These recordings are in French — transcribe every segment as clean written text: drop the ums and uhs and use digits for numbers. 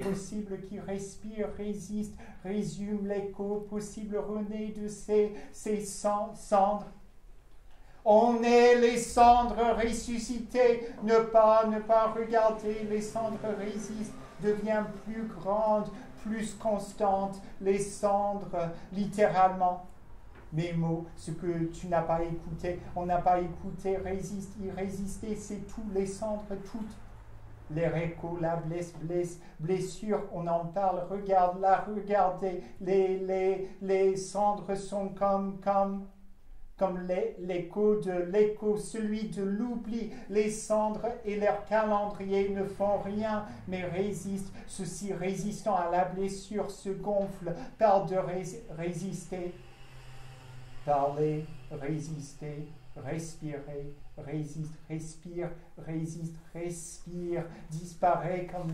possible qui respire, résiste, résume l'écho possible renaît de ces cendres. On est les cendres ressuscitées, ne pas regarder, les cendres résistent, devient plus grande, plus constante, les cendres, littéralement. Mes mots, ce que tu n'as pas écouté, on n'a pas écouté, résiste, irrésister, c'est tout, les cendres, toutes. Les récos, la blessure, on en parle, regarde-la, regardez, les cendres sont comme l'écho de l'écho, celui de l'oubli. Les cendres et leur calendrier ne font rien, mais résistent. Ceux-ci résistant à la blessure se gonflent, parlent de résister. Parler, résister, respirer, résiste, respire, résiste, respire, disparaît comme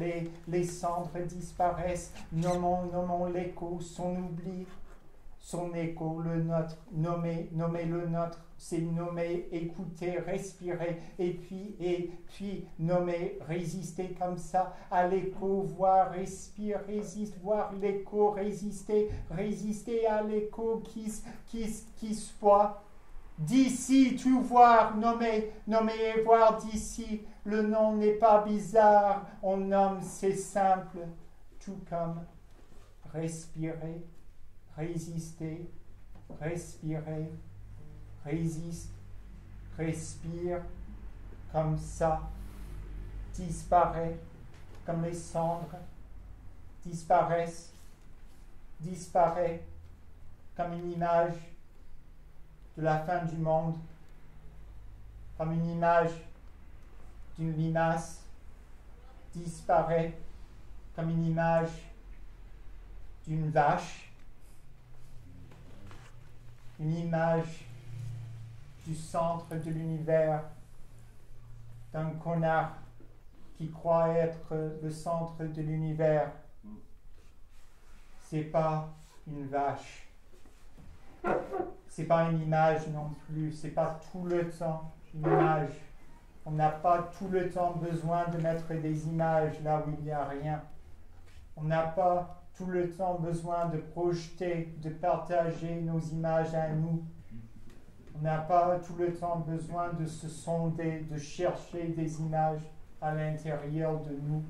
les cendres disparaissent. Nommons l'écho, son oubli, son écho, le nôtre, nommer le nôtre, c'est nommer, écouter, respirer, et puis nommer, résister comme ça à l'écho, voir, respire, résiste, voir l'écho, résister à l'écho qui se voit. D'ici, tout voir, nommer et voir d'ici. Le nom n'est pas bizarre, on nomme, c'est simple, tout comme respirer, résister, respirer, résiste, respire, comme ça, disparaît, comme les cendres, disparaissent, disparaît, comme une image de la fin du monde, comme une image d'une limace, disparaît comme une image d'une vache, une image du centre de l'univers, d'un connard qui croit être le centre de l'univers. C'est pas une vache. C'est pas une image non plus, c'est pas tout le temps une image. On n'a pas tout le temps besoin de mettre des images là où il n'y a rien. On n'a pas tout le temps besoin de projeter, de partager nos images à nous. On n'a pas tout le temps besoin de se sonder, de chercher des images à l'intérieur de nous.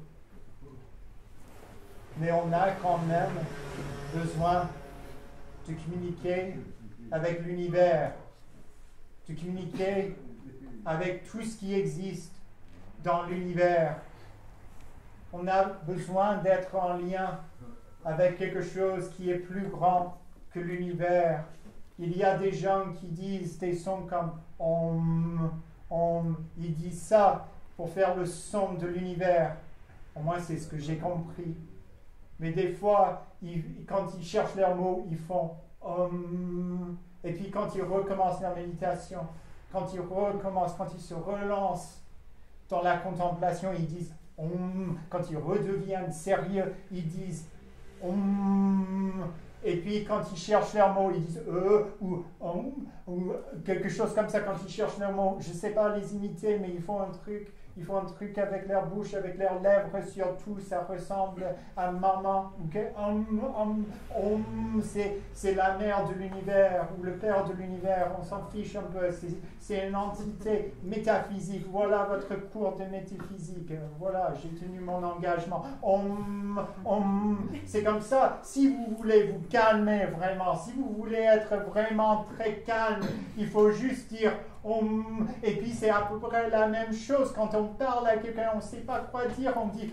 Mais on a quand même besoin de communiquer avec l'univers, de communiquer avec tout ce qui existe dans l'univers. On a besoin d'être en lien avec quelque chose qui est plus grand que l'univers. Il y a des gens qui disent des sons comme ils disent ça pour faire le son de l'univers. Au moins, c'est ce que j'ai compris. Mais des fois, quand ils cherchent leurs mots, ils font et puis quand ils recommencent leur méditation, quand ils se relancent dans la contemplation, ils disent quand ils redeviennent sérieux, ils disent et puis quand ils cherchent leurs mots, ils disent ou quelque chose comme ça. Quand ils cherchent leurs mots, je ne sais pas les imiter, mais ils font un truc avec leur bouche, avec leurs lèvres surtout, ça ressemble à maman. C'est la mère de l'univers ou le père de l'univers, on s'en fiche un peu, c'est une entité métaphysique. Voilà votre cours de métaphysique, voilà, j'ai tenu mon engagement. C'est comme ça. Si vous voulez vous calmer vraiment, si vous voulez être vraiment très calme, il faut juste dire et puis c'est à peu près la même chose quand on parle à quelqu'un, on ne sait pas quoi dire, on dit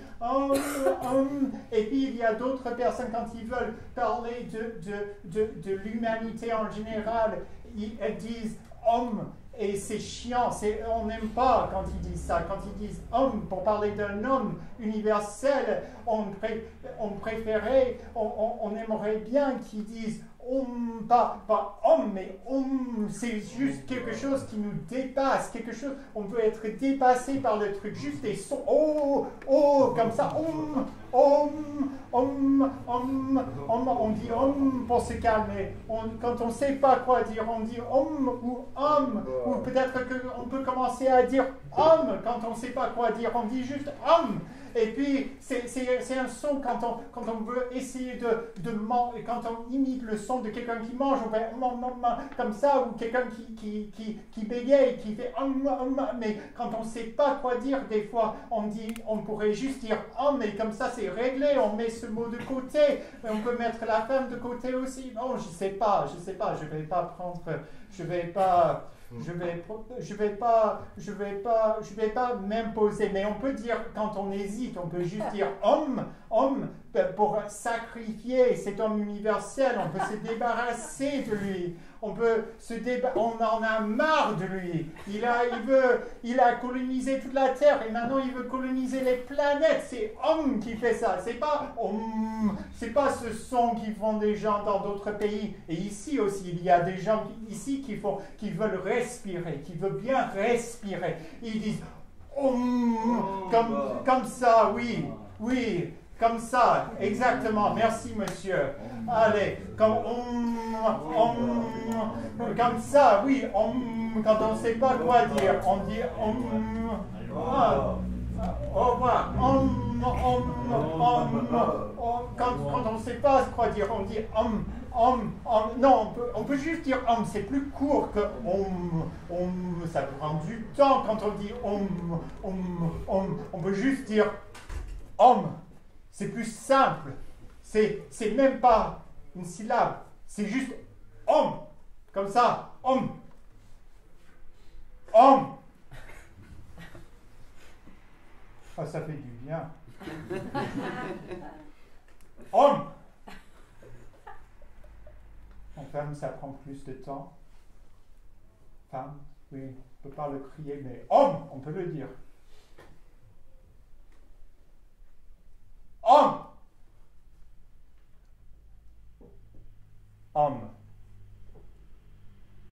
et puis il y a d'autres personnes quand ils veulent parler de l'humanité en général, elles disent et c'est chiant, on n'aime pas quand ils disent ça. Quand ils disent homme, pour parler d'un homme universel, on aimerait bien qu'ils disent pas homme, mais c'est juste quelque chose qui nous dépasse, quelque chose, on veut être dépassé par le truc, juste des sons, comme ça, on dit pour se calmer. Quand on ne sait pas quoi dire, on dit ou homme, ou peut-être qu'on peut commencer à dire homme, quand on ne sait pas quoi dire, on dit juste homme. Et puis, c'est un son quand on veut essayer de manger, quand on imite le son de quelqu'un qui mange, on fait comme ça, ou quelqu'un qui bégaye, qui fait mais quand on ne sait pas quoi dire, des fois, on pourrait juste dire mais comme ça c'est réglé, on met ce mot de côté, mais on peut mettre la femme de côté aussi. Non, je sais pas, je vais pas prendre, je vais pas m'imposer, mais on peut dire, quand on hésite, on peut juste dire homme pour sacrifier cet homme universel, on peut se débarrasser de lui. On en a marre de lui. Il a colonisé toute la Terre et maintenant il veut coloniser les planètes. C'est homme qui fait ça. C'est pas ce son qu'ils font des gens dans d'autres pays. Et ici aussi, il y a des gens ici qui veulent respirer, qui veulent bien respirer. Ils disent comme ça, oui. Comme ça, exactement. Merci, monsieur. Allez, comme ça, oui. Quand on ne sait pas quoi dire, on dit au revoir. Quand on ne sait pas quoi dire, on dit non, on peut juste dire c'est plus court que ça prend du temps quand on dit on peut juste dire c'est plus simple. C'est même pas une syllabe. C'est juste homme. Comme ça. Homme. Ah, ça fait du bien. Homme. En femme, ça prend plus de temps. Femme, oui, on ne peut pas le crier, mais homme, on peut le dire. Homme.